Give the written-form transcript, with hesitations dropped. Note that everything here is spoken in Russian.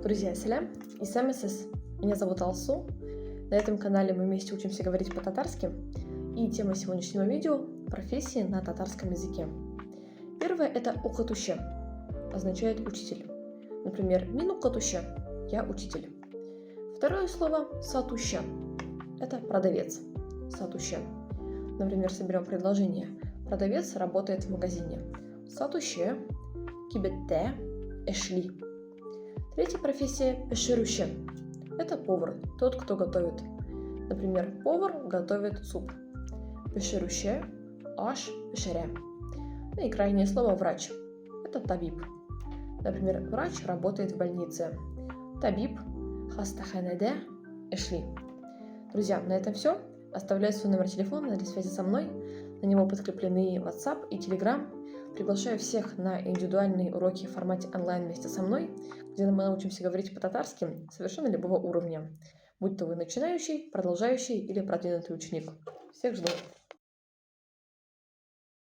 Друзья, салям, и сами сис. Меня зовут Алсу. На этом канале мы вместе учимся говорить по-татарски. И тема сегодняшнего видео – профессии на татарском языке. Первое – это укатуще, означает учитель. Например, мин укатуще – я учитель. Второе слово – сатуще – это продавец. Сатуще. Например, соберем предложение. Продавец работает в магазине. Сатуще кибетте эшли. Третья профессия – пешируще. Это повар, тот, кто готовит. Например, повар готовит суп. Пешируще аш пешере. И крайнее слово – врач. Это табиб. Например, врач работает в больнице. Табиб хастаханеде эшли. Друзья, на этом все. Оставляю свой номер телефона для связи со мной. На него подкреплены WhatsApp и Telegram. Приглашаю всех на индивидуальные уроки в формате онлайн вместе со мной, где мы научимся говорить по-татарски совершенно любого уровня, будь то вы начинающий, продолжающий или продвинутый ученик. Всех жду!